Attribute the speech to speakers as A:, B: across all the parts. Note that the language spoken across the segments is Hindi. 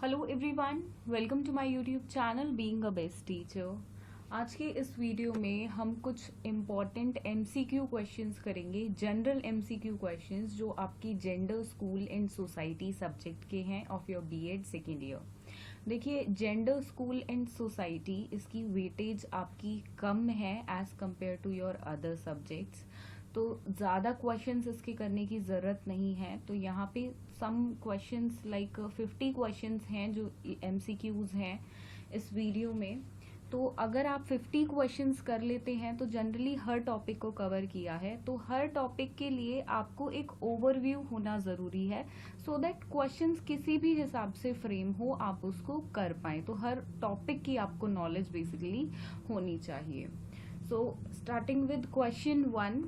A: Hello everyone, welcome to my YouTube channel being a best teacher. आज के इस वीडियो में हम कुछ इम्पॉर्टेंट एमसीक्यू क्वेश्चंस करेंगे, जनरल एमसीक्यू क्वेश्चंस जो आपकी gender, school and society subject के हैं of your BEd second year. देखिए, जेंडर, स्कूल एंड सोसाइटी, इसकी वेटेज आपकी कम है as compare to your other subjects, तो ज़्यादा क्वेश्चंस इसके करने की ज़रूरत नहीं है। तो यहाँ पे सम क्वेश्चंस लाइक 50 क्वेश्चंस हैं जो एमसीक्यूज़ हैं इस वीडियो में। तो अगर आप 50 क्वेश्चंस कर लेते हैं तो जनरली हर टॉपिक को कवर किया है। तो हर टॉपिक के लिए आपको एक ओवरव्यू होना ज़रूरी है, सो दैट क्वेश्चंस किसी भी हिसाब से फ्रेम हो आप उसको कर पाएँ। तो हर टॉपिक की आपको नॉलेज बेसिकली होनी चाहिए। So starting with question 1,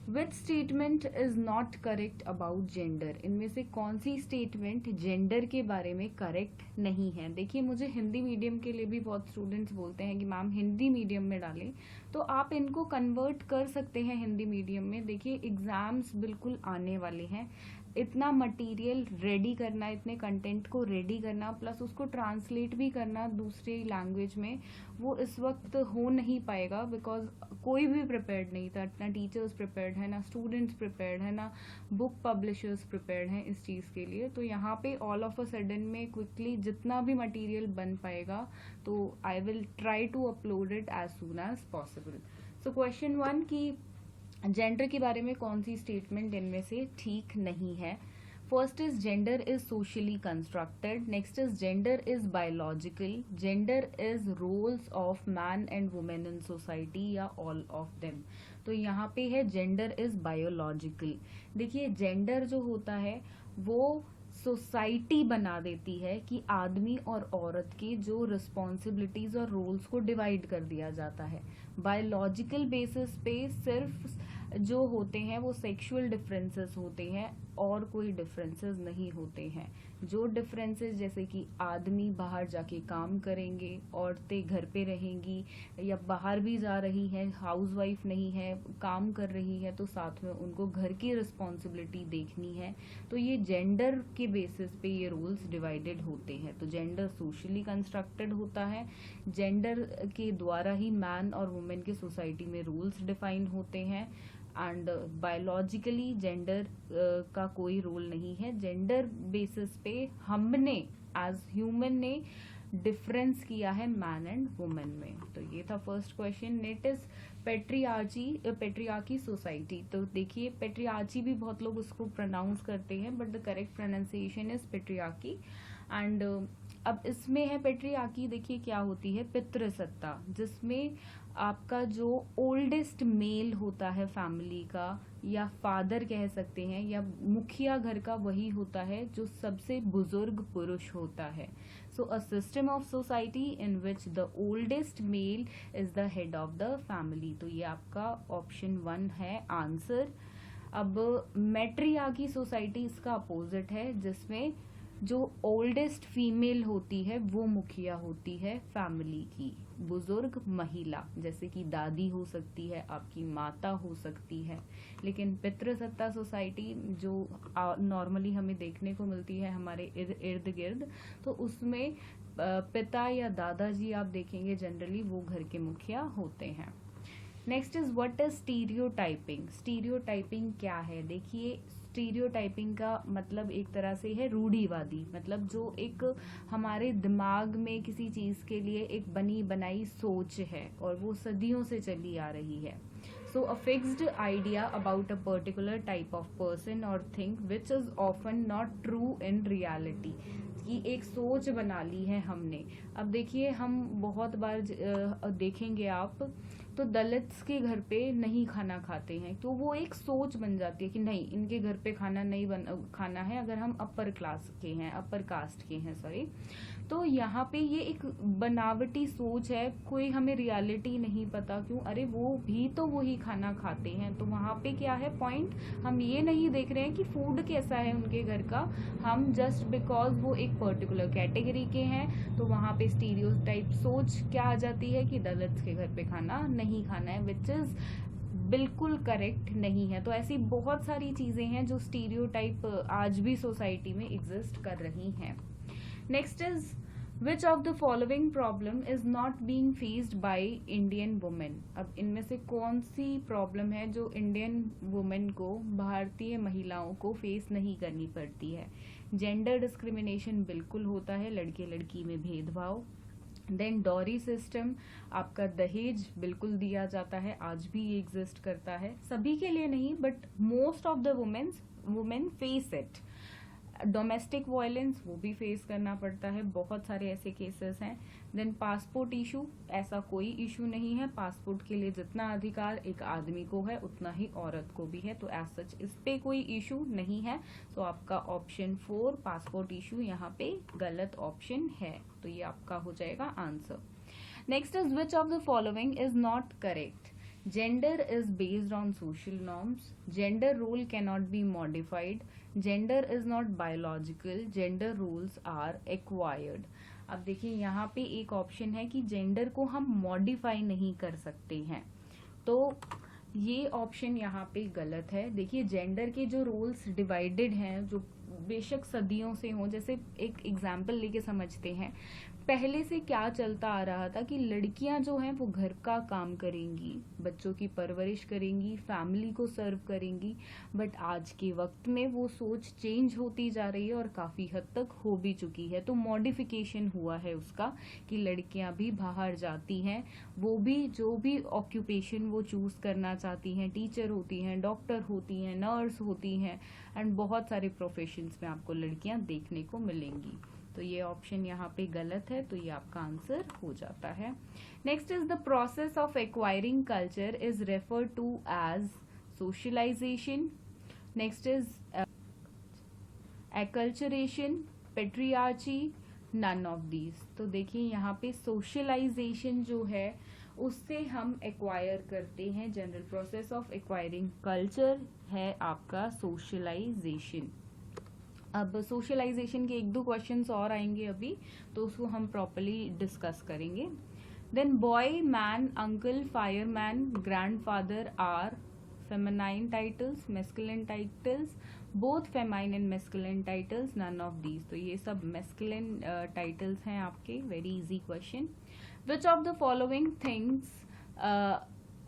A: which statement is not correct about gender? इनमें से कौन सी स्टेटमेंट जेंडर के बारे में करेक्ट नहीं है? देखिए, मुझे हिंदी मीडियम के लिए भी बहुत स्टूडेंट्स बोलते हैं कि मैम हिंदी मीडियम में डालें, तो आप इनको कन्वर्ट कर सकते हैं हिंदी मीडियम में। देखिए, एग्जाम्स बिल्कुल आने वाले हैं, इतना मटेरियल रेडी करना, इतने कंटेंट को रेडी करना, प्लस उसको ट्रांसलेट भी करना दूसरे लैंग्वेज में, वो इस वक्त हो नहीं पाएगा बिकॉज कोई भी प्रिपेयर्ड नहीं था। ना टीचर्स प्रिपेयर्ड है, ना स्टूडेंट्स प्रिपेयर्ड है, ना बुक पब्लिशर्स प्रिपेयर्ड हैं इस चीज़ के लिए। तो यहाँ पे ऑल ऑफ अ सडन में क्विकली जितना भी मटेरियल बन पाएगा तो I will try to upload it as soon as possible. So question 1 की जेंडर के बारे में कौन सी स्टेटमेंट इनमें से ठीक नहीं है? First is gender is socially constructed, next is gender is biological, gender is roles of man and women in society, या ऑल ऑफ देम। तो यहाँ पे है जेंडर इज बायोलॉजिकल। देखिए, जेंडर जो होता है वो सोसाइटी बना देती है कि आदमी और औरत के जो रिस्पॉन्सिबिलिटीज और रोल्स को डिवाइड कर दिया जाता है। बायोलॉजिकल बेसिस पे सिर्फ जो होते हैं वो सेक्सुअल डिफरेंसेस होते हैं और कोई डिफरेंसेस नहीं होते हैं। जो डिफरेंसेस जैसे कि आदमी बाहर जाके काम करेंगे, औरतें घर पे रहेंगी, या बाहर भी जा रही हैं, हाउसवाइफ नहीं है, काम कर रही है, तो साथ में उनको घर की रिस्पॉन्सिबिलिटी देखनी है। तो ये जेंडर के बेसिस पे ये रोल्स डिवाइडेड होते हैं। तो जेंडर सोशली कंस्ट्रक्टेड होता है, जेंडर के द्वारा ही मैन और वुमेन के सोसाइटी में रूल्स डिफाइन होते हैं, एंड बायोलॉजिकली जेंडर का कोई रोल नहीं है। जेंडर बेसिस पे हमने एज ह्यूमन ने डिफरेंस किया है मैन एंड वुमेन में। तो ये था first question. Next is patriarchy society. तो देखिए, पेट्रियार्ची भी बहुत लोग उसको प्रोनाउंस करते हैं, but the correct pronunciation is patriarchy. And अब इसमें है पेट्रियार्की, देखिए क्या होती है, पितृसत्ता, जिसमें आपका जो ओल्डेस्ट मेल होता है फैमिली का, या फादर कह सकते हैं, या मुखिया घर का, वही होता है जो सबसे बुजुर्ग पुरुष होता है। So a system of society in which the oldest male is the head of the family. तो ये आपका ऑप्शन 1 है आंसर। अब मैट्रियार्की सोसाइटी इसका अपोजिट है, जिसमें जो ओल्डेस्ट फीमेल होती है वो मुखिया होती है फैमिली की, बुजुर्ग महिला, जैसे कि दादी हो सकती है, आपकी माता हो सकती है। लेकिन पितृसत्ता सोसाइटी जो नॉर्मली हमें देखने को मिलती है हमारे इर्द गिर्द, तो उसमें पिता या दादाजी आप देखेंगे जनरली वो घर के मुखिया होते हैं। Next is what is stereotyping? Stereotyping क्या है? देखिए, स्टीरियोटाइपिंग का मतलब एक तरह से है रूढ़िवादी, मतलब जो एक हमारे दिमाग में किसी चीज के लिए एक बनी बनाई सोच है और वो सदियों से चली आ रही है। So a fixed idea about a particular type of person और thing which is often not true in reality, की एक सोच बना ली है हमने। अब देखिए, हम बहुत बार देखेंगे आप तो दलित्स के घर पे नहीं खाना खाते हैं, तो वो एक सोच बन जाती है कि नहीं, इनके घर पे खाना नहीं खाना है अगर हम अपर क्लास के हैं, अपर कास्ट के हैं, सॉरी। तो यहाँ पे ये एक बनावटी सोच है, कोई हमें रियलिटी नहीं पता क्यों, अरे वो भी तो वही खाना खाते हैं। तो वहाँ पे क्या है पॉइंट, हम ये नहीं देख रहे हैं कि फूड कैसा है उनके घर का, हम जस्ट बिकॉज वो एक पर्टिकुलर कैटेगरी के हैं, तो वहाँ पे स्टीरियोटाइप सोच क्या आ जाती है कि दलित्स के घर पे खाना नहीं खाना है, विच इज बिल्कुल करेक्ट नहीं है। तो ऐसी बहुत सारी चीजें हैं जो स्टीरियोटाइप आज भी सोसाइटी में एग्जिस्ट कर रही हैं। Next is which of the following problem is not being faced by Indian women. अब इनमें से कौन सी प्रॉब्लम है जो इंडियन वुमेन को, भारतीय महिलाओं को फेस नहीं करनी पड़ती है। जेंडर डिस्क्रिमिनेशन बिल्कुल होता है, लड़के लड़की में भेदभाव। देन डॉरी सिस्टम, आपका दहेज बिल्कुल दिया जाता है, आज भी ये एग्जिस्ट करता है, सभी के लिए नहीं but most of the women face it. Domestic violence, वो भी फेस करना पड़ता है, बहुत सारे ऐसे केसेस हैं। देन पासपोर्ट इशू, ऐसा कोई इशू नहीं है, पासपोर्ट के लिए जितना अधिकार एक आदमी को है उतना ही औरत को भी है, तो एज सच इस पे कोई इशू नहीं है। तो आपका ऑप्शन 4 पासपोर्ट इशू यहाँ पे गलत ऑप्शन है, तो ये आपका हो जाएगा answer. Next is which of the following is not correct. Gender is based on social norms. Gender role cannot be modified. Gender is not biological. Gender roles are acquired. अब देखिए यहाँ पे एक ऑप्शन है कि जेंडर को हम मॉडिफाई नहीं कर सकते हैं, तो ये ऑप्शन यहाँ पे गलत है। देखिए जेंडर के जो रोल्स डिवाइडेड हैं, जो बेशक सदियों से हों, जैसे एक एग्जाम्पल लेके समझते हैं, पहले से क्या चलता आ रहा था कि लड़कियां जो हैं वो घर का काम करेंगी, बच्चों की परवरिश करेंगी, फैमिली को सर्व करेंगी, बट आज के वक्त में वो सोच चेंज होती जा रही है और काफ़ी हद तक हो भी चुकी है। तो मॉडिफिकेशन हुआ है उसका कि लड़कियां भी बाहर जाती हैं, वो भी जो भी ऑक्यूपेशन वो चूज करना चाहती हैं, टीचर होती हैं, डॉक्टर होती हैं, नर्स होती हैं, एंड बहुत सारे प्रोफेशंस में आपको लड़कियां देखने को मिलेंगी। तो ये ऑप्शन यहाँ पे गलत है, तो ये आपका आंसर हो जाता है। Next is the process of acquiring culture is refer to as socialisation. Next is acculturation, patriarchy, none of these. तो देखिए यहाँ पे सोशलाइजेशन जो है उससे हम एक्वायर करते हैं, general process of acquiring culture है आपका सोशलाइजेशन। अब सोशलाइजेशन के 1-2 क्वेश्चंस और आएंगे अभी, तो उसको हम प्रॉपर्ली डिस्कस करेंगे। Then boy, man, uncle, fireman, grandfather are feminine titles, masculine titles, both feminine and masculine titles, none of these. तो ये सब मेस्कुलिन टाइटल्स हैं आपके। Very easy question. Which of the following things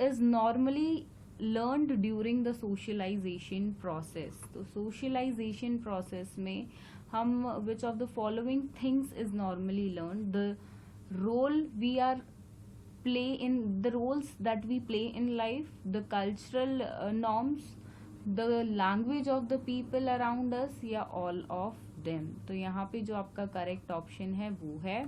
A: is normally learned during the socialization process। तो socialization process में हम which of the following things is normally learned, the role we are play in, the roles that we play in life, the cultural norms, the language of the people around us, या all of them। तो यहाँ पे जो आपका करेक्ट ऑप्शन है वो है,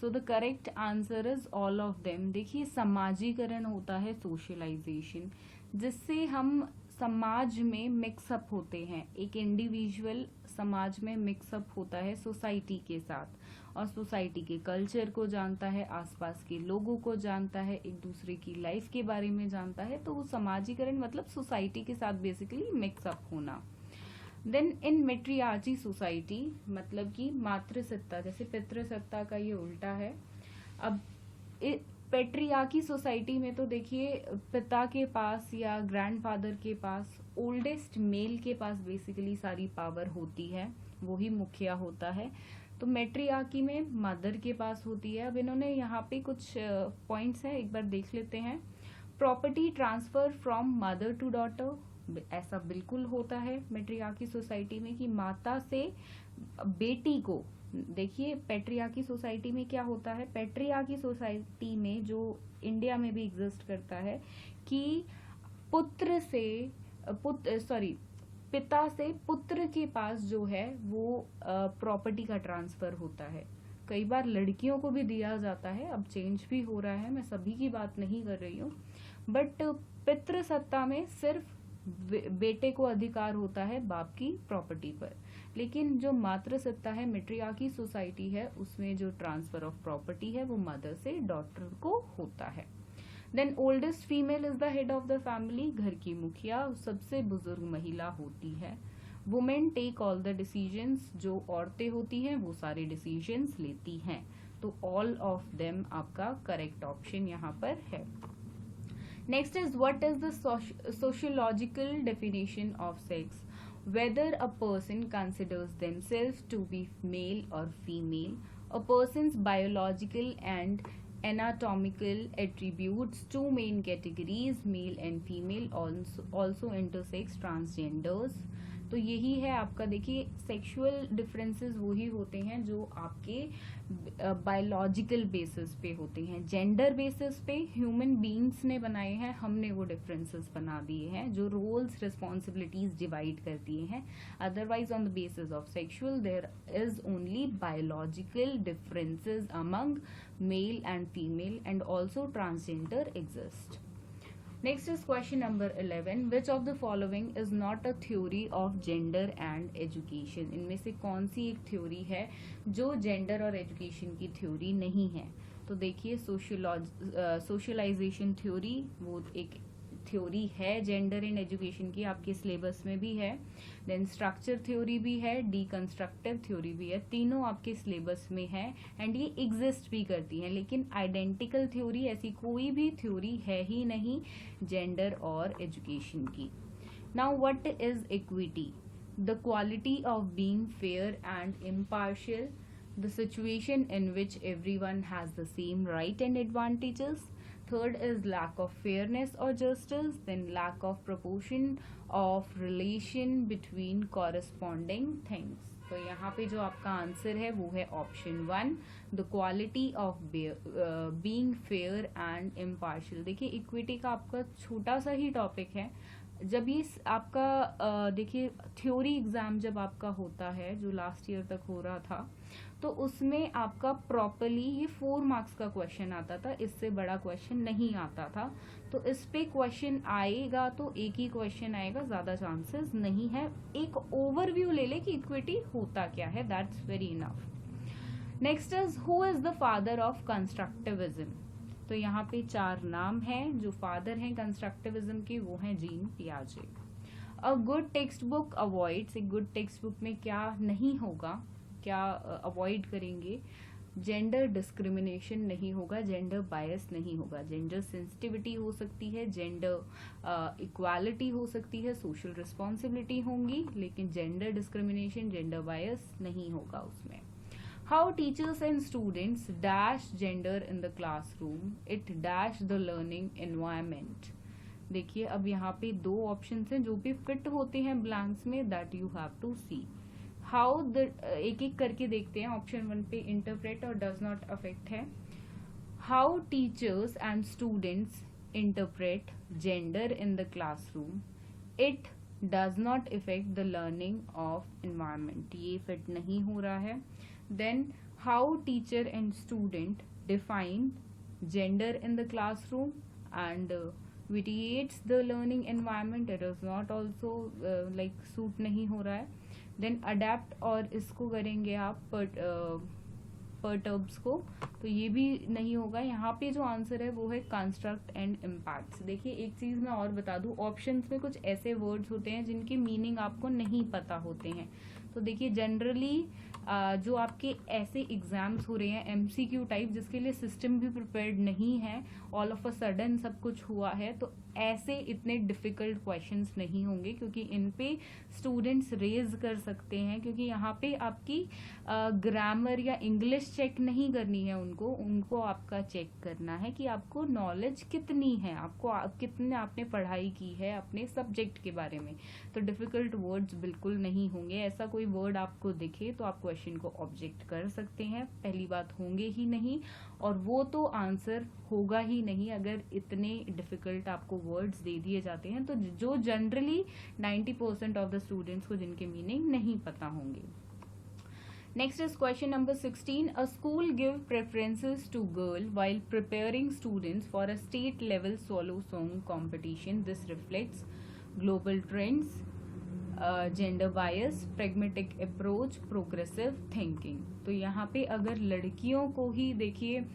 A: so the correct answer is all of them. देखिए समाजीकरण होता है सोशलाइजेशन, जिससे हम समाज में मिक्सअप होते हैं। एक इंडिविजुअल समाज में मिक्सअप होता है सोसाइटी के साथ और सोसाइटी के कल्चर को जानता है, आसपास के लोगों को जानता है, एक दूसरे की लाइफ के बारे में जानता है। तो वो समाजीकरण मतलब सोसाइटी के साथ बेसिकली मिक्सअप होना। देन इन मेट्रियार्ची सोसाइटी मतलब कि मातृसत्ता, जैसे पितृसत्ता का ये उल्टा है। अब पेट्रियार्की सोसाइटी में तो देखिए पिता के पास या ग्रैंडफादर के पास, ओल्डेस्ट मेल के पास बेसिकली सारी पावर होती है, वो ही मुखिया होता है। तो मेट्रियार्की में मदर के पास होती है। अब इन्होंने यहाँ पे कुछ पॉइंट्स हैं, एक बार देख लेते हैं। Property transfer from mother to daughter, ऐसा बिल्कुल होता है मेट्रियार्की सोसाइटी में कि माता से बेटी को। देखिए पेट्रियार्की सोसाइटी में क्या होता है, पेट्रियार्की सोसाइटी में जो इंडिया में भी एग्जिस्ट करता है कि पिता से पुत्र के पास जो है वो प्रॉपर्टी का ट्रांसफर होता है। कई बार लड़कियों को भी दिया जाता है, अब चेंज भी हो रहा है, मैं सभी की बात नहीं कर रही हूँ, बट पितृसत्ता में सिर्फ बेटे को अधिकार होता है बाप की प्रॉपर्टी पर। लेकिन जो मातृसत्ता है, मेट्रियार्की सोसाइटी है, उसमें जो ट्रांसफर ऑफ प्रॉपर्टी है वो मदर से डॉटर को होता है। Then oldest female is the head of the family, घर की मुखिया सबसे बुजुर्ग महिला होती है। Women take all the decisions, जो औरतें होती हैं वो सारे डिसीजंस लेती हैं। तो ऑल ऑफ देम आपका करेक्ट ऑप्शन यहाँ पर है। Next is what is the sociological definition of sex. whether a person considers themselves to be male or female, a person's biological and anatomical attributes, two main categories, male and female, also intersex, transgenders. तो यही है आपका, देखिए सेक्सुअल डिफरेंसेस वही होते हैं जो आपके बायोलॉजिकल बेसिस पे होते हैं। जेंडर बेसिस पे ह्यूमन बीइंग्स ने बनाए हैं, हमने वो डिफरेंसेस बना दिए हैं जो रोल्स रिस्पॉन्सिबिलिटीज डिवाइड कर दिए हैं। Otherwise on the basis of sexual there is only biological differences among male and female and also transgender exist. Next is question number 11. Which of the following is not a theory of gender and education? इनमें से कौन सी एक थ्योरी है जो जेंडर और एजुकेशन की थ्योरी नहीं है? तो देखिए सोशलाइजेशन थ्योरी वो एक थ्योरी है जेंडर एंड एजुकेशन की, आपके सिलेबस में भी है। देन स्ट्रक्चर थ्योरी भी है, डीकंस्ट्रक्टिव थ्योरी भी है, तीनों आपके सिलेबस में है एंड ये एग्जिस्ट भी करती हैं। लेकिन आइडेंटिकल थ्योरी ऐसी कोई भी थ्योरी है ही नहीं जेंडर और एजुकेशन की। Now what is equity? The quality of being fair and impartial, the situation in which everyone has the same right and advantages. Third is lack of fairness or justice, then lack of proportion of relation between corresponding things. तो यहाँ पे जो आपका आंसर है वो है option 1, the quality of being fair and impartial. देखिए इक्विटी का आपका छोटा सा ही टॉपिक है। जब ये आपका देखिए थ्योरी एग्जाम जब आपका होता है जो लास्ट ईयर तक हो रहा था, तो उसमें आपका प्रॉपरली ये 4 मार्क्स का क्वेश्चन आता था, इससे बड़ा क्वेश्चन नहीं आता था। तो इस पे क्वेश्चन आएगा तो एक ही क्वेश्चन आएगा, ज्यादा चांसेस नहीं है। एक ओवरव्यू ले ले कि इक्विटी होता क्या है, that's very enough. Next is who is the father of constructivism? तो यहाँ पे 4 नाम हैं जो फादर हैं कंस्ट्रक्टिविज्म के, वो हैं जीन पियाजे। A good text book avoids, एक गुड टेक्स्ट बुक में क्या नहीं होगा, क्या अवॉइड करेंगे? जेंडर डिस्क्रिमिनेशन नहीं होगा, जेंडर बायस नहीं होगा, जेंडर सेंसिटिविटी हो सकती है, जेंडर इक्वालिटी हो सकती है, सोशल रिस्पॉन्सिबिलिटी होंगी, लेकिन जेंडर डिस्क्रिमिनेशन जेंडर बायस नहीं होगा उसमें। How teachers and students dash gender in the classroom, it dash the learning environment. देखिए अब यहाँ पे 2 ऑप्शन हैं जो भी फिट होते हैं ब्लैंक्स में, that you have to see. How the एक एक करके देखते हैं। ऑप्शन 1 पे इंटरप्रेट और डज नॉट अफेक्ट है। How teachers and students interpret gender in the classroom, it does not effect the learning of environment, ये फिट नहीं हो रहा है। Then how teacher and student define gender in the classroom and vitiates the learning environment, it is not also like suit नहीं हो रहा है। देन अडेप्ट और इसको करेंगे आप परटर्ब्स को, तो ये भी नहीं होगा। यहाँ पे जो आंसर है वो है कंस्ट्रक्ट एंड इम्पैक्ट्स। देखिए एक चीज मैं और बता दूं, ऑप्शंस में कुछ ऐसे वर्ड्स होते हैं जिनके मीनिंग आपको नहीं पता होते हैं। तो देखिए जनरली जो आपके ऐसे एग्जाम्स हो रहे हैं एमसीक्यू टाइप, जिसके लिए सिस्टम भी प्रिपेयर्ड नहीं है, ऑल ऑफ अ सडन सब कुछ हुआ है, तो ऐसे इतने डिफिकल्ट क्वेश्चंस नहीं होंगे, क्योंकि इन पे स्टूडेंट्स रेज कर सकते हैं। क्योंकि यहाँ पे आपकी ग्रामर या इंग्लिश चेक नहीं करनी है, उनको आपका चेक करना है कि आपको नॉलेज कितनी है, आपको कितने आपने पढ़ाई की है अपने सब्जेक्ट के बारे में। तो डिफिकल्ट वर्ड्स बिल्कुल नहीं होंगे। ऐसा कोई वर्ड आपको दिखे तो आप क्वेश्चन को ऑब्जेक्ट कर सकते हैं, पहली बात होंगे ही नहीं, और वो तो आंसर होगा ही नहीं अगर इतने डिफिकल्ट आपको वर्ड्स दे दिए जाते हैं, तो जो जनरली 90% ऑफ द स्टूडेंट्स को जिनके मीनिंग नहीं पता होंगे। Next is question number 16. A school give preferences to girl while preparing students for a state level solo song competition. This reflects global trends, gender bias, pragmatic approach, progressive thinking. तो यहाँ पे अगर लड़कियों को ही देखिए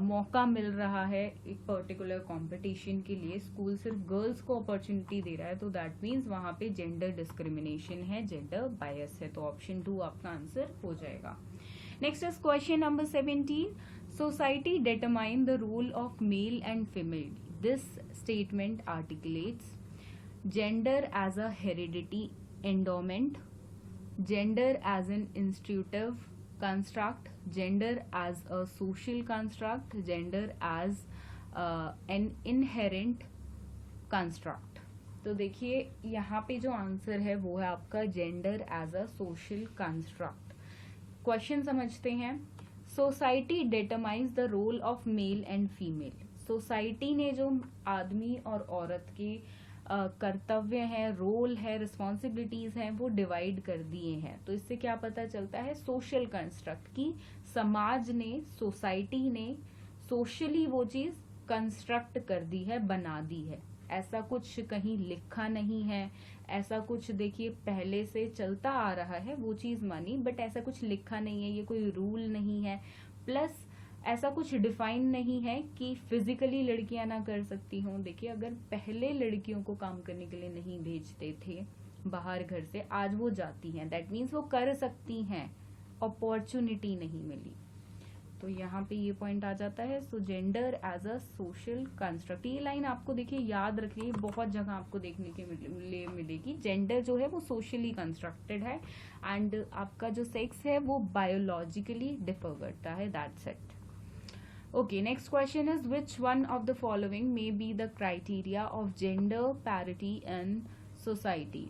A: मौका मिल रहा है एक पर्टिकुलर कंपटीशन के लिए, स्कूल सिर्फ गर्ल्स को अपॉर्चुनिटी दे रहा है, तो दैट मीन्स वहाँ पे जेंडर डिस्क्रिमिनेशन है, जेंडर बायस है। तो ऑप्शन 2 आपका आंसर हो जाएगा। Next is question number 17. Society determine the role of male and female. This statement articulates gender as a heredity endowment, gender as an institutive construct, gender as a social construct, gender as an inherent construct. तो देखिए यहाँ पे जो आंसर है वो है आपका gender as a social construct. Question समझते हैं. Society determines the role of male and female. Society ने जो आदमी और औरत के कर्तव्य है, रोल है, रिस्पॉन्सिबिलिटीज हैं, वो डिवाइड कर दिए हैं. तो इससे क्या पता चलता है, सोशल कंस्ट्रक्ट की समाज ने, सोसाइटी ने सोशली वो चीज कंस्ट्रक्ट कर दी है, बना दी है. ऐसा कुछ कहीं लिखा नहीं है, ऐसा कुछ देखिए पहले से चलता आ रहा है, वो चीज मानी, बट ऐसा कुछ लिखा नहीं है, ये कोई रूल नहीं है. प्लस ऐसा कुछ डिफाइन नहीं है कि फिजिकली लड़कियां ना कर सकती हों. देखिए अगर पहले लड़कियों को काम करने के लिए नहीं भेजते थे बाहर घर से, आज वो जाती हैं, दैट मीन्स वो कर सकती हैं, अपॉर्चुनिटी नहीं मिली. तो यहाँ पे ये पॉइंट आ जाता है. So gender as a social construct. ये लाइन आपको देखिए याद रखिए, बहुत जगह आपको देखने के लिए मिलेगी. जेंडर जो है वो सोशली कंस्ट्रक्टेड है एंड आपका जो सेक्स है वो बायोलॉजिकली डिफर करता है. That's it. Okay, next question is which one of the following may be the criteria of gender parity in society?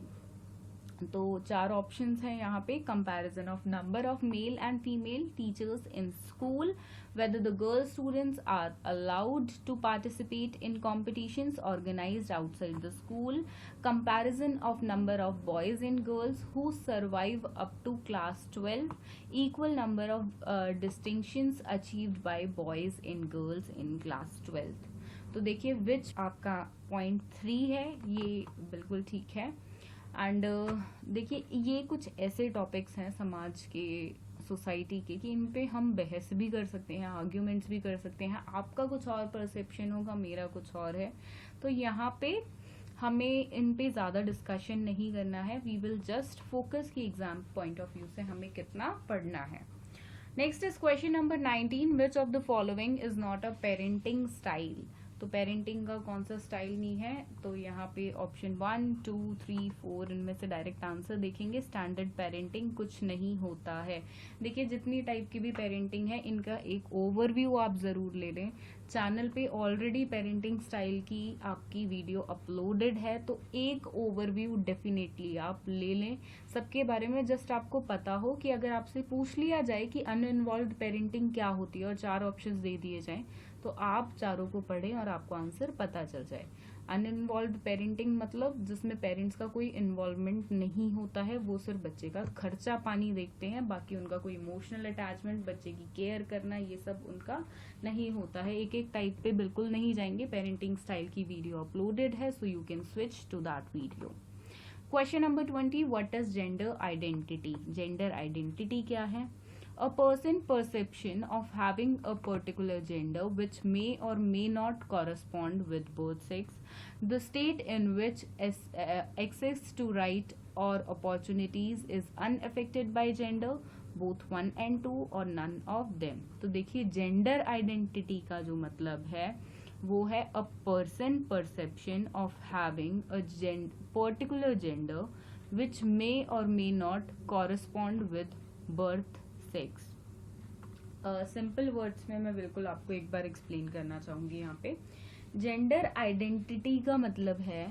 A: तो 4 ऑप्शंस हैं यहाँ पे. Comparison of number of male and female teachers in school, whether the girl students are allowed to participate in competitions organized outside the school, comparison of number of boys and girls who survive up to class 12, equal number of distinctions achieved by boys and girls in class 12. तो देखिए which आपका पॉइंट 3 है, ये बिल्कुल ठीक है. एंड देखिए ये कुछ ऐसे टॉपिक्स हैं समाज के, सोसाइटी के, कि इन पे हम बहस भी कर सकते हैं, आर्ग्यूमेंट्स भी कर सकते हैं. आपका कुछ और परसेप्शन होगा, मेरा कुछ और है. तो यहाँ पे हमें इन पे ज़्यादा डिस्कशन नहीं करना है. वी विल जस्ट फोकस कि एग्जाम पॉइंट ऑफ व्यू से हमें कितना पढ़ना है. Next is question number 19. Which of the following is not a parenting style. तो पेरेंटिंग का कौन सा स्टाइल नहीं है. तो यहाँ पे ऑप्शन 1, 2, 3, 4 इनमें से डायरेक्ट आंसर देखेंगे. स्टैंडर्ड पेरेंटिंग कुछ नहीं होता है. देखिए जितनी टाइप की भी पेरेंटिंग है, इनका एक ओवरव्यू आप जरूर ले लें. चैनल पे ऑलरेडी पेरेंटिंग स्टाइल की आपकी वीडियो अपलोडेड है, तो एक ओवरव्यू डेफिनेटली आप ले लें सबके बारे में. जस्ट आपको पता हो कि अगर आपसे पूछ लिया जाए कि अनइन्वॉल्व्ड पेरेंटिंग क्या होती है और 4 ऑप्शंस दे दिए जाएं, तो आप चारों को पढ़ें और आपको आंसर पता चल जाए. अनइन्वॉल्व्ड पेरेंटिंग मतलब जिसमें पेरेंट्स का कोई इन्वॉल्वमेंट नहीं होता है, वो सिर्फ बच्चे का खर्चा पानी देखते हैं, बाकी उनका कोई इमोशनल अटैचमेंट, बच्चे की केयर करना, ये सब उनका नहीं होता है. एक एक टाइप पे बिल्कुल नहीं जाएंगे. पेरेंटिंग स्टाइल की वीडियो अपलोडेड है, so you can switch to that video. Question number 20. What is gender identity. Gender identity क्या है? A person perception of having a particular gender which may or may not correspond with birth sex, the state in which access to right or opportunities is unaffected by gender, both 1 and 2 or none of them. तो देखिए जेंडर आइडेंटिटी का जो मतलब है वो है a person perception of having a particular gender which may or may not correspond with birth sex. Simple words में मैं बिल्कुल आपको एक बार एक्सप्लेन करना चाहूंगी. यहाँ पे जेंडर आइडेंटिटी का मतलब है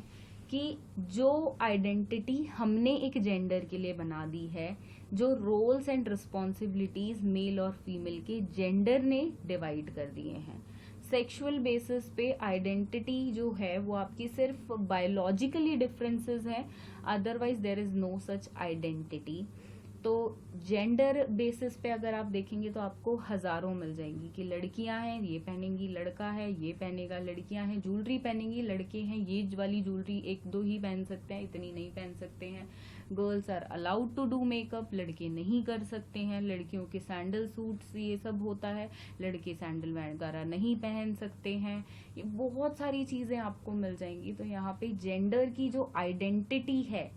A: कि जो आइडेंटिटी हमने एक जेंडर के लिए बना दी है, जो रोल्स एंड रिस्पॉन्सिबिलिटीज मेल और फीमेल के जेंडर ने डिवाइड कर दिए हैं. सेक्सुअल बेसिस पे आइडेंटिटी जो है वो आपकी सिर्फ बायोलॉजिकली डिफरेंसेस हैं, otherwise there is no such identity. तो जेंडर बेसिस पे अगर आप देखेंगे तो आपको हजारों मिल जाएंगी कि लड़कियां हैं ये पहनेंगी, लड़का है ये पहनेगा, लड़कियां हैं ज्वेलरी पहनेंगी, लड़के हैं ये वाली ज्वेलरी 1-2 ही पहन सकते हैं, इतनी नहीं पहन सकते हैं. Girls are allowed to do makeup, लड़के नहीं कर सकते हैं. लड़कियों के सैंडल सूट्स ये सब होता है, लड़के सैंडल वगैरह नहीं पहन सकते हैं. ये बहुत सारी चीजें आपको मिल जाएंगी. तो यहाँ पे जेंडर की जो आइडेंटिटी है,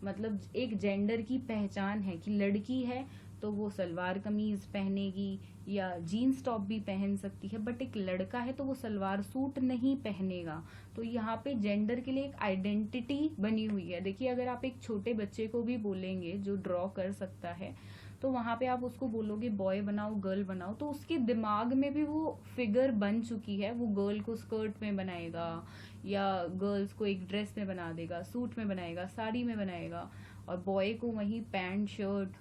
A: मतलब एक जेंडर की पहचान है कि लड़की है तो वो सलवार कमीज पहनेगी या जीन्स टॉप भी पहन सकती है, बट एक लड़का है तो वो सलवार सूट नहीं पहनेगा। तो यहाँ पे जेंडर के लिए एक आइडेंटिटी बनी हुई है। देखिए, अगर आप एक छोटे बच्चे को भी बोलेंगे जो ड्रॉ कर सकता है, तो वहां पे आप उसको बोलोगे बॉय बनाओ गर्ल बनाओ, तो उसके दिमाग में भी वो फिगर बन चुकी है। वो गर्ल को स्कर्ट में बनाएगा या गर्ल्स को एक ड्रेस में बना देगा, सूट में बनाएगा, साड़ी में बनाएगा, और बॉय को वही पैंट शर्ट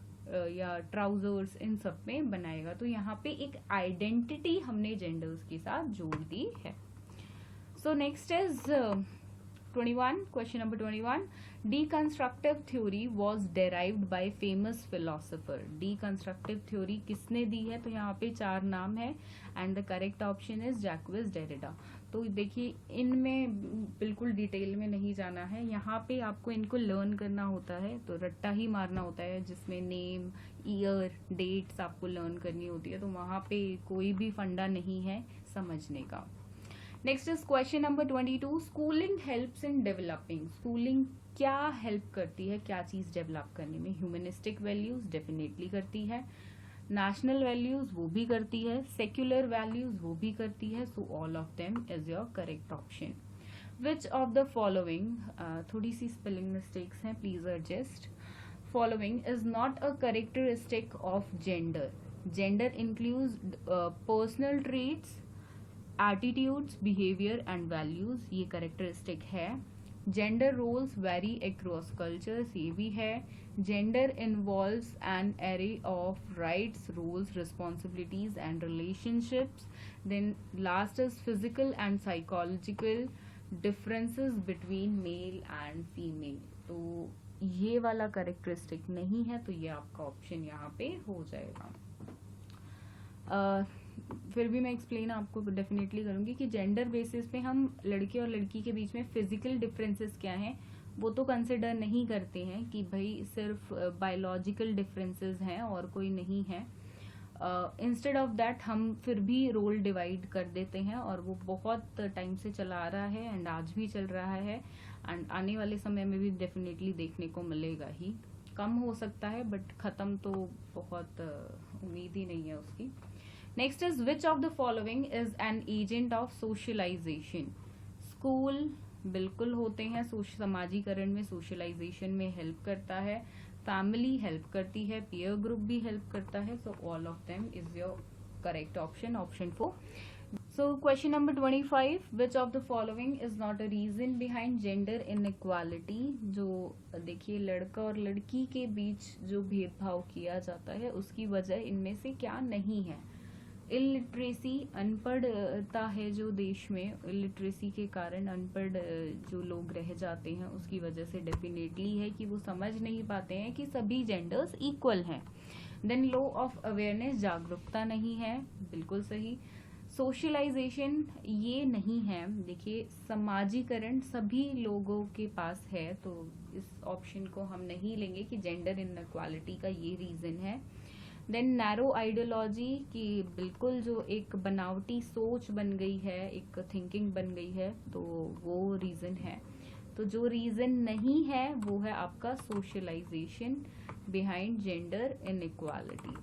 A: या ट्राउजर्स इन सब में बनाएगा। तो यहाँ पे एक आइडेंटिटी हमने जेंडर्स के साथ जोड़ दी है। So next is 21, question number 21. Deconstructive theory was derived by famous philosopher. Deconstructive theory किसने दी है? तो यहाँ पे 4 नाम है and the correct option is Jacques Derrida. तो देखिए, इनमें बिल्कुल डिटेल में नहीं जाना है, यहाँ पे आपको इनको लर्न करना होता है, तो रट्टा ही मारना होता है जिसमें नेम, ईयर, डेट्स आपको लर्न करनी होती है। तो वहाँ पे कोई भी फंडा नहीं है समझने का। Next is question number 22. Schooling helps in developing. Schooling क्या हेल्प करती है, क्या चीज डेवलप करने में? ह्यूमनिस्टिक वैल्यूज डेफिनेटली करती है, नेशनल वैल्यूज वो भी करती है, सेक्युलर वैल्यूज वो भी करती है। So all of them is your correct option. Which of the following, थोड़ी सी स्पेलिंग मिस्टेक्स हैं, please adjust. Following is not a characteristic of gender. Gender includes personal traits, attitudes, behaviour and values, ये करेक्टरिस्टिक है. Gender roles vary across cultures, ये भी है. Gender involves an array of rights, rules, responsibilities and relationships. Then last is physical and psychological differences between male and female. तो ये वाला करेक्टरिस्टिक नहीं है, तो ये आपका ऑप्शन यहाँ पे हो जाएगा. फिर भी मैं एक्सप्लेन आपको डेफिनेटली करूंगी कि जेंडर बेसिस पे हम लड़के और लड़की के बीच में फिजिकल डिफरेंसेस क्या हैं वो तो कंसिडर नहीं करते हैं कि भाई सिर्फ बायोलॉजिकल डिफरेंसेस हैं और कोई नहीं है. इंस्टेड ऑफ दैट हम फिर भी रोल डिवाइड कर देते हैं, और वो बहुत टाइम से चला आ रहा है एंड आज भी चल रहा है, एंड आने वाले समय में भी डेफिनेटली देखने को मिलेगा ही. कम हो सकता है बट खत्म तो बहुत उम्मीद ही नहीं है उसकी. Next is which of the following is an agent of socialization. School बिल्कुल होते हैं, समाजीकरण में, सोशलाइजेशन में हेल्प करता है. फैमिली हेल्प करती है, पीयर ग्रुप भी हेल्प करता है. So all of them is your correct option, option 4. So question number 25. Which of the following is not a reason behind gender inequality. जो देखिए, लड़का और लड़की के बीच जो भेदभाव किया जाता है उसकी वजह इनमें से क्या नहीं है? इलिटरेसी, अनपढ़ता है जो देश में, इलिटरेसी के कारण अनपढ़ जो लोग रह जाते हैं उसकी वजह से डेफिनेटली है कि वो समझ नहीं पाते हैं कि सभी जेंडर्स इक्वल हैं. देन लो ऑफ अवेयरनेस, जागरूकता नहीं है, बिल्कुल सही. सोशलाइजेशन ये नहीं है. देखिए, समाजीकरण सभी लोगों के पास है, तो इस ऑप्शन को हम नहीं लेंगे कि जेंडर इनइक्वालिटी का ये रीजन है. देन नैरो आइडियोलॉजी की बिल्कुल जो एक बनावटी सोच बन गई है, एक थिंकिंग बन गई है, तो वो रीजन है. तो जो रीजन नहीं है वो है आपका socialization behind gender inequality.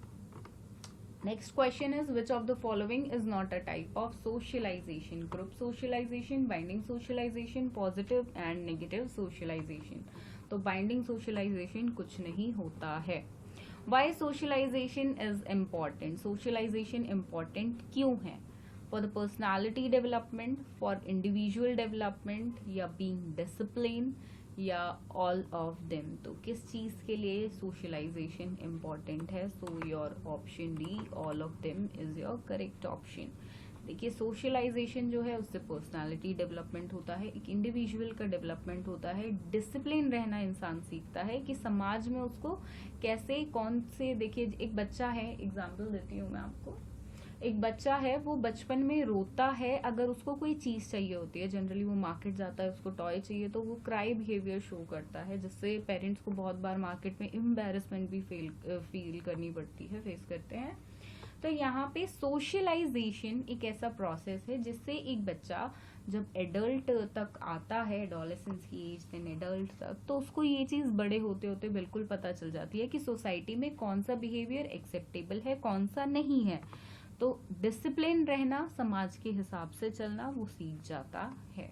A: Next question is which of the following is not a type of socialization. Group socialization, binding socialization, positive and negative socialization. तो बाइंडिंग सोशलाइजेशन कुछ नहीं होता है. Why socialization is important? Socialization important क्यों है? For the personality development, for individual development, या being disciplined, या all of them. तो किस चीज के लिए socialization important है? So your option D, all of them is your correct option. देखिए, सोशलाइजेशन जो है उससे पर्सनालिटी डेवलपमेंट होता है, एक इंडिविजुअल का डेवलपमेंट होता है, डिसिप्लिन रहना इंसान सीखता है कि समाज में उसको कैसे, कौन से. देखिए, एक बच्चा है, एग्जांपल देती हूँ मैं आपको. एक बच्चा है, वो बचपन में रोता है अगर उसको कोई चीज चाहिए होती है. जनरली वो मार्केट जाता है, उसको टॉय चाहिए, तो वो क्राई बिहेवियर शो करता है, जिससे पेरेंट्स को बहुत बार मार्केट में एम्बैरेसमेंट भी फील करनी पड़ती है, फेस करते हैं. तो यहाँ पे सोशलाइजेशन एक ऐसा प्रोसेस है जिससे एक बच्चा जब एडल्ट तक आता है, एडोलेसेंस की एज देन एडल्ट तक, तो उसको ये चीज बड़े होते होते बिल्कुल पता चल जाती है कि सोसाइटी में कौन सा बिहेवियर एक्सेप्टेबल है, कौन सा नहीं है। तो डिसिप्लिन रहना, समाज के हिसाब से चलना, वो सीख जाता है।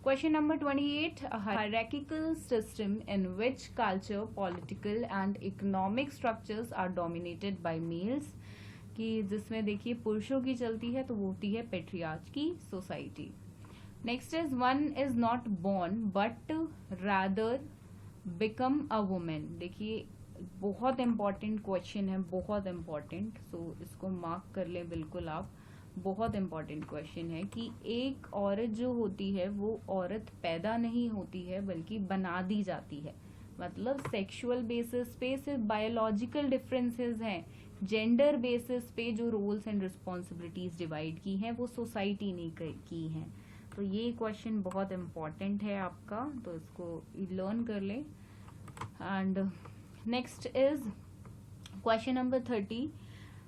A: Question number 28. A hierarchical system in which culture, political and economic structures are dominated by males, कि जिसमें देखिए पुरुषों की चलती है, तो वो होती है patriarchy society. Next is one is not born but rather become a women. देखिए बहुत इंपॉर्टेंट क्वेश्चन है, बहुत इंपॉर्टेंट, सो इसको मार्क कर ले बिल्कुल आप। बहुत इंपॉर्टेंट क्वेश्चन है कि एक औरत जो होती है वो औरत पैदा नहीं होती है बल्कि बना दी जाती है। मतलब सेक्सुअल बेसिस पे सिर्फ बायोलॉजिकल डिफरेंसेस हैं, जेंडर बेसिस पे जो रोल्स एंड रिस्पॉन्सिबिलिटीज डिवाइड की हैं वो सोसाइटी ने की हैं। तो ये क्वेश्चन बहुत इंपॉर्टेंट है आपका, तो इसको लर्न कर ले। And next is question number 30।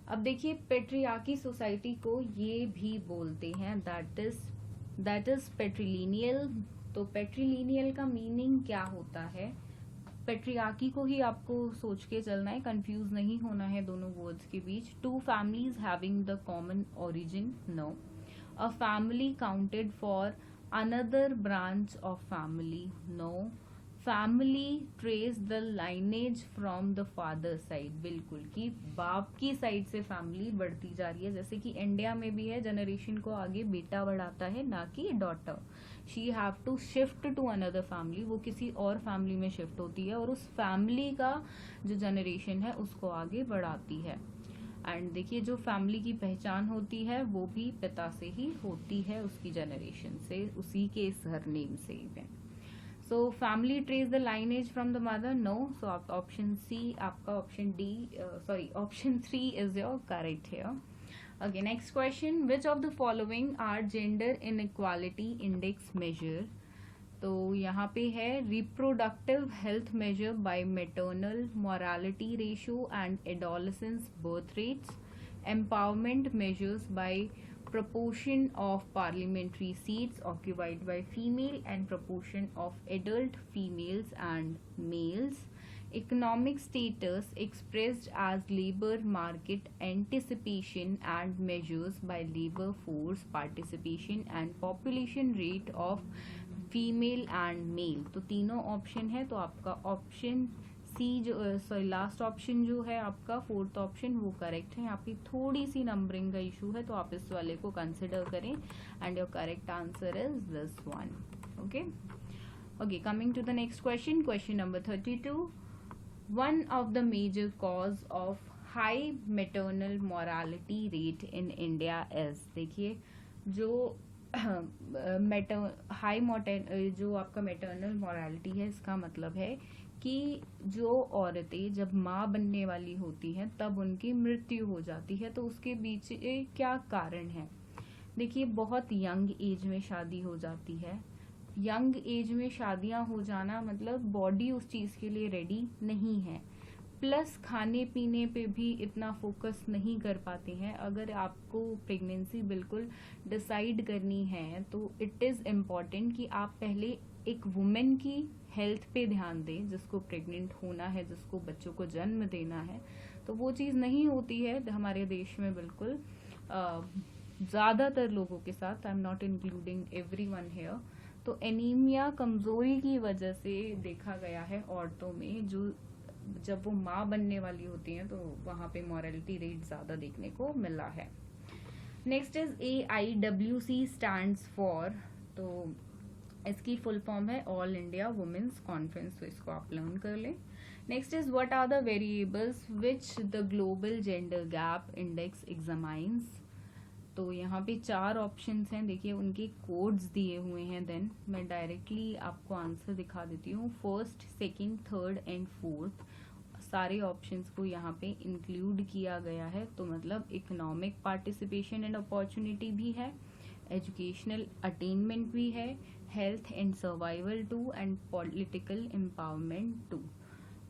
A: अब देखिए पेट्रियार्की सोसाइटी को ये भी बोलते हैं दैट इज पेट्रिलिनियल। तो पेट्रिलिनियल का मीनिंग क्या होता है? पेट्रियार्की को ही आपको सोच के चलना है, कंफ्यूज नहीं होना है दोनों वर्ड्स के बीच। Two families having the common origin, no. A family counted for another branch of family, no. Family trace the lineage from the father side, बिल्कुल, कि बाप की साइड से फैमिली बढ़ती जा रही है, जैसे कि इंडिया में भी है, जनरेशन को आगे बेटा बढ़ाता है ना कि daughter. She have to shift to another family, वो किसी और फैमिली में शिफ्ट होती है और उस फैमिली का जो जनरेशन है उसको आगे बढ़ाती है। एंड देखिए जो फैमिली की पहचान होती है वो भी पिता से ही होती है, उसकी जनरेशन से, उसी के सरनेम से ही। So family trace the lineage from the mother, no. So option C, आपका option D, option 3 is your correct here. Okay, next question. Which of the following are gender inequality index measure? तो यहाँ पे है reproductive health measure by maternal mortality ratio and adolescence birth rates, empowerment measures by proportion of parliamentary seats occupied by female and proportion of adult females and males, economic status expressed as labor market anticipation and measures by labor force participation and population rate of female and male. तो तीनों ऑप्शन है, तो आपका ऑप्शन सी जो लास्ट ऑप्शन जो है आपका फोर्थ ऑप्शन वो करेक्ट है। यहाँ पे थोड़ी सी नंबरिंग का इशू है, तो आप इस वाले को कंसिडर करें and your correct answer is this one. Okay, coming to the next question, question number 32। One of the major cause of high maternal morality rate in India is, देखिए जो जो आपका मैटरनल मोरालिटी है, इसका मतलब है कि जो औरतें जब माँ बनने वाली होती हैं तब उनकी मृत्यु हो जाती है, तो उसके बीच क्या कारण है? देखिए बहुत यंग एज में शादी हो जाती है। यंग एज में शादियां हो जाना मतलब बॉडी उस चीज़ के लिए रेडी नहीं है, प्लस खाने पीने पे भी इतना फोकस नहीं कर पाते हैं। अगर आपको प्रेगनेंसी बिल्कुल डिसाइड करनी है तो इट इज़ इम्पॉर्टेंट कि आप पहले एक वुमेन की हेल्थ पे ध्यान दें, जिसको प्रेग्नेंट होना है, जिसको बच्चों को जन्म देना है। तो वो चीज़ नहीं होती है हमारे देश में बिल्कुल, ज़्यादातर लोगों के साथ, I am not including everyone here. तो एनीमिया, कमज़ोरी की वजह से देखा गया है औरतों में, जो जब वो माँ बनने वाली होती हैं तो वहाँ पे मॉरलिटी रेट ज़्यादा देखने को मिला है। Next is AIWC stands for, तो इसकी फुल फॉर्म है ऑल इंडिया वुमेन्स कॉन्फ्रेंस, तो इसको आप लर्न कर लें। Next is what are the variables which the global gender gap index examines. तो यहाँ पे 4 ऑप्शंस हैं, देखिए उनके कोड्स दिए हुए हैं, देन मैं डायरेक्टली आपको आंसर दिखा देती हूँ। First, second, third and fourth सारे ऑप्शंस को यहाँ पे इंक्लूड किया गया है। तो मतलब इकोनॉमिक पार्टिसिपेशन एंड अपॉर्चुनिटी भी है, एजुकेशनल अटेनमेंट भी है, health and survival too, and political empowerment too.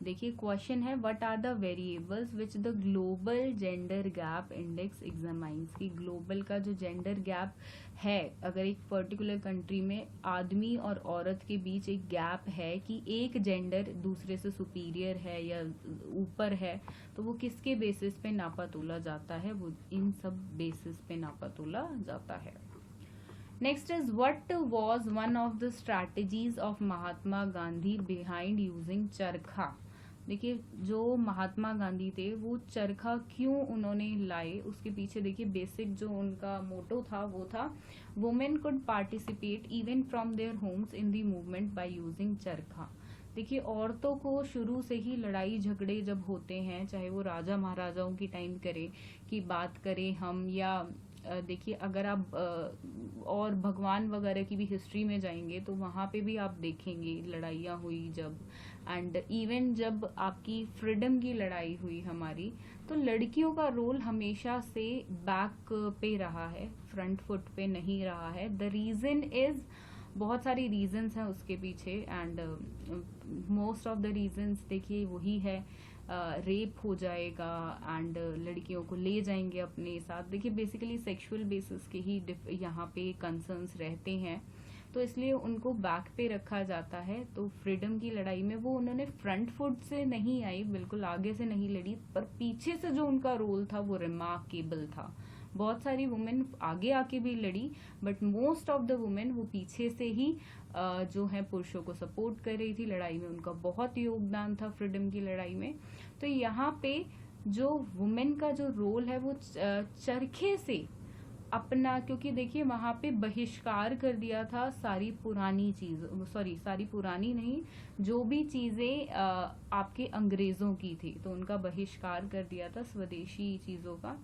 A: देखिए क्वेश्चन है what are the variables which the global gender gap index examines, की ग्लोबल का जो जेंडर गैप है, अगर एक पर्टिकुलर कंट्री में आदमी और औरत के बीच एक गैप है कि एक जेंडर दूसरे से सुपीरियर है या ऊपर है, तो वो किसके बेसिस पे नापा तोला जाता है, वो इन सब बेसिस पे नापा तोला जाता है। Next is what was one of the strategies of Mahatma Gandhi behind using चरखा। देखिए जो महात्मा गांधी थे वो चरखा क्यों उन्होंने लाए, उसके पीछे देखिए बेसिक जो उनका मोटो था वो था women could participate even from their homes in the movement by using चरखा। देखिए औरतों को शुरू से ही लड़ाई झगड़े जब होते हैं, चाहे वो राजा महाराजाओं की टाइम करें की बात करें हम, या देखिए अगर आप और भगवान वगैरह की भी हिस्ट्री में जाएंगे तो वहाँ पे भी आप देखेंगे लड़ाइयाँ हुई जब, एंड इवन जब आपकी फ्रीडम की लड़ाई हुई हमारी, तो लड़कियों का रोल हमेशा से बैक पे रहा है, फ्रंट फुट पे नहीं रहा है। द रीज़न इज़, बहुत सारी रीजंस हैं उसके पीछे, and most of the reasons देखिए वही है, रेप हो जाएगा एंड लड़कियों को ले जाएंगे अपने साथ। देखिए बेसिकली सेक्सुअल बेसिस के ही यहाँ पे कंसर्न्स रहते हैं, तो इसलिए उनको बैक पे रखा जाता है। तो फ्रीडम की लड़ाई में वो उन्होंने फ्रंट फुट से नहीं आई, बिल्कुल आगे से नहीं लड़ी, पर पीछे से जो उनका रोल था वो रिमार्केबल था। बहुत सारी वुमेन आगे आके भी लड़ी, but most of the women वो पीछे से ही जो है पुरुषों को सपोर्ट कर रही थी लड़ाई में, उनका बहुत योगदान था फ्रीडम की लड़ाई में। तो यहाँ पे जो वुमेन का जो रोल है वो चरखे से अपना, क्योंकि देखिए वहां पे बहिष्कार कर दिया था सारी पुरानी चीज, सॉरी सारी पुरानी नहीं, जो भी चीजें आपके अंग्रेजों की थी, तो उनका बहिष्कार कर दिया था स्वदेशी चीजों का।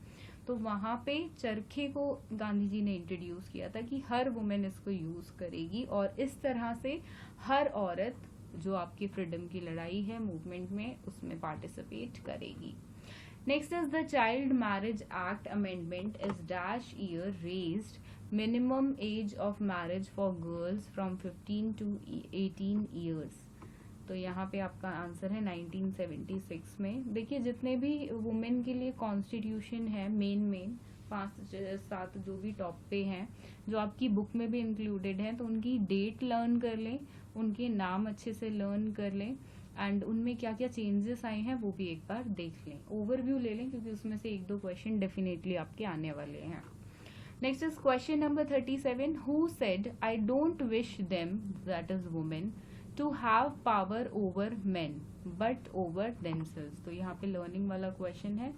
A: तो वहां पे चरखे को गांधी जी ने इंट्रोड्यूस किया था कि हर वुमेन इसको यूज करेगी, और इस तरह से हर औरत जो आपकी फ्रीडम की लड़ाई है मूवमेंट में उसमें पार्टिसिपेट करेगी। Next is the Child Marriage Act Amendment is dash year raised minimum age of marriage for girls from 15 to 18 years। तो यहाँ पे आपका आंसर है 1976 में। देखिए जितने भी वुमेन के लिए कॉन्स्टिट्यूशन है मेन 5-7 जो भी टॉप पे हैं, जो आपकी बुक में भी इंक्लूडेड हैं, तो उनकी डेट लर्न कर लें, उनके नाम अच्छे से लर्न कर लें, एंड उनमें क्या क्या चेंजेस आए हैं वो भी एक बार देख लें, ओवरव्यू ले लें, क्योंकि उसमें से 1-2 क्वेश्चन डेफिनेटली आपके आने वाले हैं। Next is question number 37, who said I don't wish them, that is women, to have power over men but over themselves. तो यहाँ पे लर्निंग वाला क्वेश्चन है,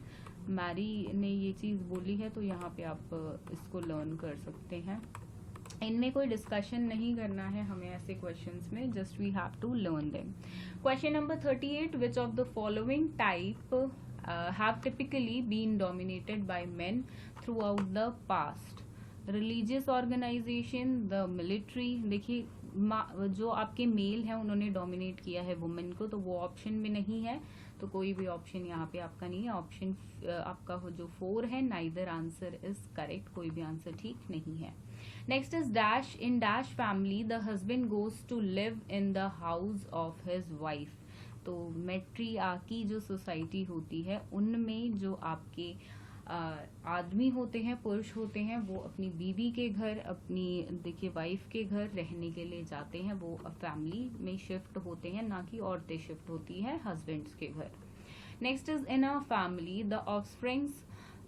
A: मैरी ने ये चीज बोली है, तो यहाँ पे आप इसको लर्न कर सकते हैं। इनमें कोई डिस्कशन नहीं करना है हमें ऐसे क्वेश्चंस में, just we have to learn them. Question number 38, which of the following type have typically been dominated by men throughout the past, religious organization, the military. देखिए जो आपके मेल है उन्होंने डोमिनेट किया है वुमेन को, तो वो ऑप्शन में नहीं है, तो कोई भी ऑप्शन यहाँ पे आपका नहीं है। ऑप्शन आपका जो 4 है, नाइदर आंसर इज करेक्ट, कोई भी आंसर ठीक नहीं है। Next is dash, in dash family the husband goes to live in the house of his wife. तो मैट्रियार्की जो सोसाइटी होती है उनमें जो आपके आदमी होते हैं, पुरुष होते हैं, वो अपनी बीवी के घर, अपनी देखिए वाइफ के घर रहने के लिए जाते हैं, वो फैमिली में शिफ्ट होते हैं, ना कि औरतें शिफ्ट होती हैं हस्बैंड्स के घर। Next is in a family the offsprings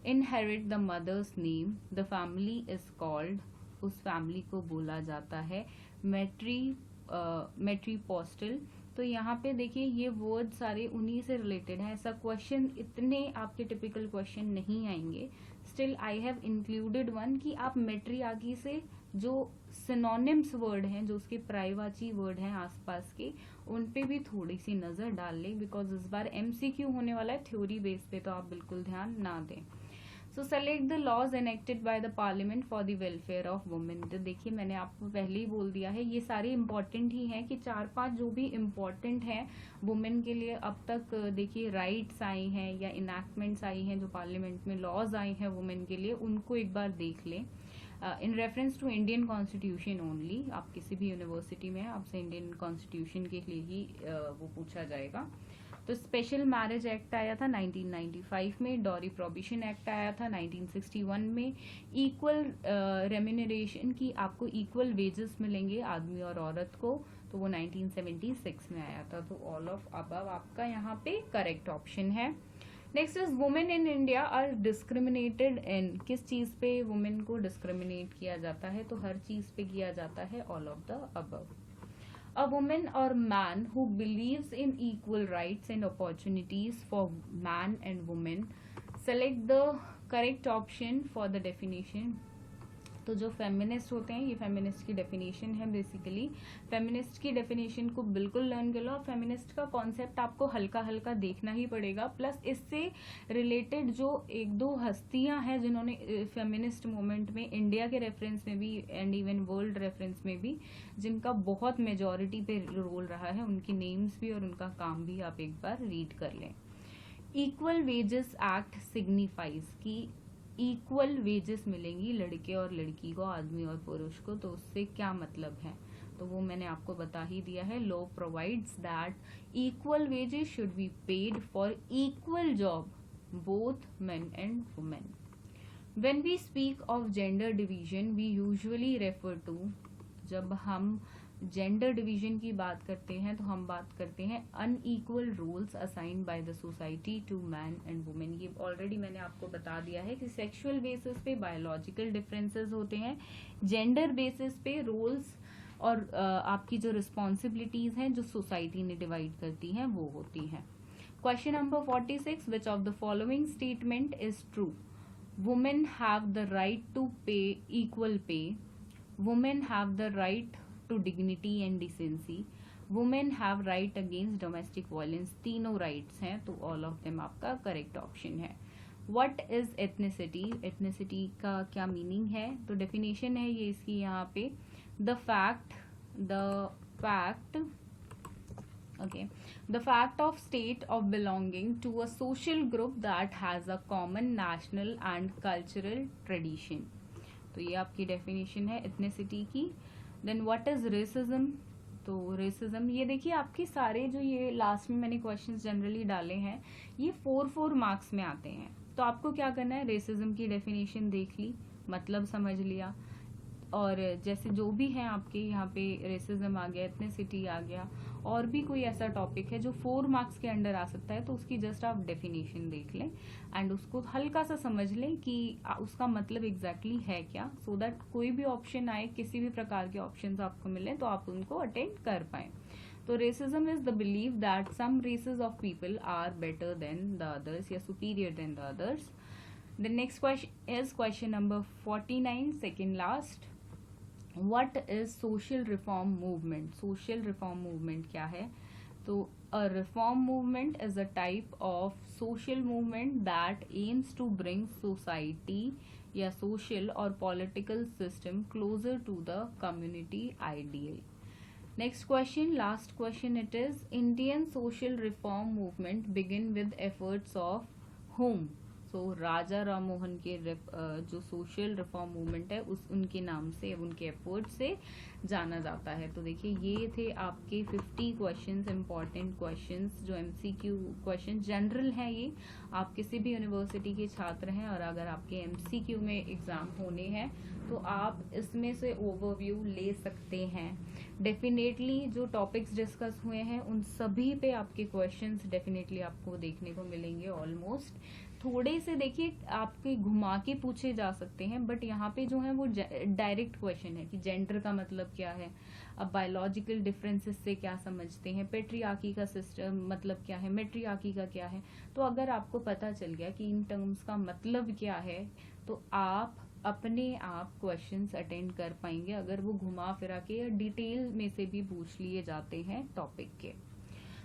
A: inherit the mother's name, the family is called, उस फैमिली को बोला जाता है मैट्रीपोस्टल। तो यहाँ पे देखिए ये वर्ड सारे उन्हीं से रिलेटेड है, ऐसा क्वेश्चन इतने आपके टिपिकल क्वेश्चन नहीं आएंगे, still I have included one कि आप मैट्रियार्की से जो सिनोनिम्स वर्ड हैं, जो उसके पर्यायवाची वर्ड हैं आसपास के, उन पे भी थोड़ी सी नजर डाल लें, बिकॉज इस बार MCQ होने वाला है थ्योरी बेस पे, तो आप बिल्कुल ध्यान ना दें। So select the laws enacted by the parliament for the welfare of women. तो देखिए मैंने आपको पहले ही बोल दिया है, ये सारे इंपॉर्टेंट ही हैं, कि 4-5 जो भी इम्पोर्टेंट हैं वुमेन के लिए अब तक देखिए राइट्स आई हैं या इनैक्टमेंट्स आई हैं, जो पार्लियामेंट में लॉज आई हैं वुमेन के लिए, उनको एक बार देख लें। In reference to Indian constitution only, आप किसी भी यूनिवर्सिटी में आपसे इंडियन कॉन्स्टिट्यूशन के लिए ही वो पूछा जाएगा। तो स्पेशल मैरिज एक्ट आया था 1995 में, डॉरी प्रोहिबिशन एक्ट आया था 1961 में, इक्वल रेम्यूनरेशन की आपको इक्वल वेजेस मिलेंगे आदमी और औरत को, तो वो 1976 में आया था। तो ऑल ऑफ अबव आपका यहाँ पे करेक्ट ऑप्शन है। Next is women in India are discriminated in, किस चीज पे वुमेन को डिस्क्रिमिनेट किया जाता है, तो हर चीज पे किया जाता है, all of the above. A woman or man who believes in equal rights and opportunities for man and woman, select the correct option for the definition। तो जो फेमिनिस्ट होते हैं, ये फेमिनिस्ट की डेफिनेशन है बेसिकली। फेमिनिस्ट की डेफिनेशन को बिल्कुल लर्न कर लो, और फेमिनिस्ट का कॉन्सेप्ट आपको हल्का हल्का देखना ही पड़ेगा, प्लस इससे रिलेटेड जो एक दो हस्तियां हैं जिन्होंने फेमिनिस्ट मूवमेंट में इंडिया के रेफरेंस में भी एंड इवन वर्ल्ड रेफरेंस में भी जिनका बहुत मेजॉरिटी पे रोल रहा है, उनकी नेम्स भी और उनका काम भी आप एक बार रीड कर लें। इक्वल वेजेस एक्ट सिग्निफाइज की इक्वल वेजेस मिलेंगी लड़के और लड़की को, आदमी और पुरुष को, तो उससे क्या मतलब है, तो वो मैंने आपको बता ही दिया है। Law provides that equal wages should be paid for equal job both men and women. When we speak of gender division we usually refer to, जब हम जेंडर डिवीजन की बात करते हैं तो हम बात करते हैं unequal roles assign by the society to man and women. ये ऑलरेडी मैंने आपको बता दिया है कि सेक्सुअल बेसिस पे बायोलॉजिकल डिफरेंसेस होते हैं, जेंडर बेसिस पे रोल्स और आपकी जो रिस्पॉन्सिबिलिटीज हैं जो सोसाइटी ने डिवाइड करती हैं वो होती हैं। Question number 46, which of the following statement is true? Women have the right to pay equal pay, women have the right to dignity and decency, women have right against domestic violence, तीनों rights हैं, तो all of them आपका correct option है। What is ethnicity? Ethnicity का क्या meaning है, तो definition है ये इसकी यहाँ पे, the fact of state of belonging to a social group that has a common national and cultural tradition, तो ये आपकी definition है ethnicity की। Then what is racism? तो रेसिज्म, ये देखिए आपके सारे जो ये लास्ट में मैंने क्वेश्चंस जनरली डाले हैं ये 4 मार्क्स में आते हैं, तो आपको क्या करना है, रेसिज्म की डेफिनेशन देख ली, मतलब समझ लिया, और जैसे जो भी है आपके यहाँ पे रेसिज्म आ गया, एथनिसिटी आ गया, और भी कोई ऐसा टॉपिक है जो 4 मार्क्स के अंडर आ सकता है, तो उसकी जस्ट आप डेफिनेशन देख लें एंड उसको हल्का सा समझ लें कि उसका मतलब एग्जैक्टली है क्या, सो दैट कोई भी ऑप्शन आए, किसी भी प्रकार के ऑप्शंस आपको मिले तो आप उनको अटेंड कर पाए। तो racism is the believe that some races of people are better than the others या superior than the others. The next question is question number 49, second last. What is social reform movement? Social reform movement क्या है? तो a reform movement is a type of social movement that aims to bring society या social or political system closer to the community ideal. Next question, last question it is, Indian social reform movement begin with efforts of whom? तो राजा राम मोहन के जो सोशल रिफॉर्म मूवमेंट है उनके नाम से, उनके एफर्ट से जाना जाता है। तो देखिए ये थे आपके 50 क्वेश्चंस, इंपॉर्टेंट क्वेश्चंस जो एमसीक्यू क्वेश्चन जनरल हैं। ये आप किसी भी यूनिवर्सिटी के छात्र हैं और अगर आपके एमसीक्यू में एग्जाम होने हैं तो आप इसमें से ओवरव्यू ले सकते हैं। डेफिनेटली जो टॉपिक्स डिस्कस हुए हैं उन सभी पे आपके क्वेश्चंस डेफिनेटली आपको देखने को मिलेंगे। ऑलमोस्ट थोड़े से देखिए आपके घुमा के पूछे जा सकते हैं, बट यहाँ पे जो है वो डायरेक्ट क्वेश्चन है कि जेंडर का मतलब क्या है, अब बायोलॉजिकल डिफरेंसेस से क्या समझते हैं, पेट्रियार्की का सिस्टम मतलब क्या है, मेट्रियार्की का क्या है। तो अगर आपको पता चल गया कि इन टर्म्स का मतलब क्या है तो आप अपने आप क्वेश्चंस अटेंड कर पाएंगे, अगर वो घुमा फिरा के या डिटेल में से भी पूछ लिए जाते हैं टॉपिक के।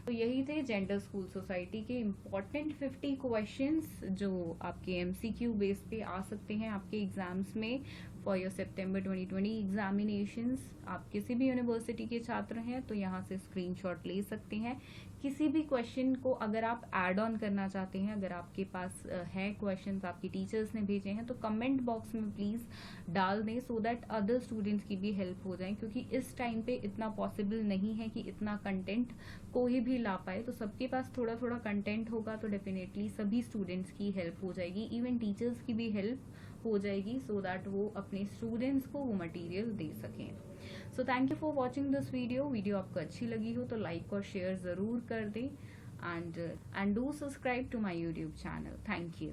A: तो यही थे जेंडर स्कूल सोसाइटी के इम्पॉर्टेंट 50 क्वेश्चंस जो आपके एमसीक्यू बेस पे आ सकते हैं आपके एग्जाम्स में। For your September 2020 examinations. आप किसी भी यूनिवर्सिटी के छात्र हैं तो यहाँ से स्क्रीनशॉट ले सकते हैं। किसी भी क्वेश्चन को अगर आप ऐड ऑन करना चाहते हैं, अगर आपके पास है क्वेश्चंस आपके टीचर्स ने भेजे हैं, तो कमेंट बॉक्स में प्लीज़ डाल दें सो दैट अदर स्टूडेंट्स की भी हेल्प हो जाए, क्योंकि इस टाइम पे इतना पॉसिबल नहीं है कि इतना कंटेंट कोई भी ला पाए। तो सबके पास थोड़ा थोड़ा कंटेंट होगा तो डेफिनेटली सभी स्टूडेंट्स की हेल्प हो जाएगी, इवन टीचर्स की भी हेल्प हो जाएगी, सो दैट वो अपने स्टूडेंट्स को वो मटेरियल दे सकें। So thank you for watching this video आपको अच्छी लगी हो तो लाइक और शेयर ज़रूर कर दें, and do subscribe to my YouTube channel. Thank you.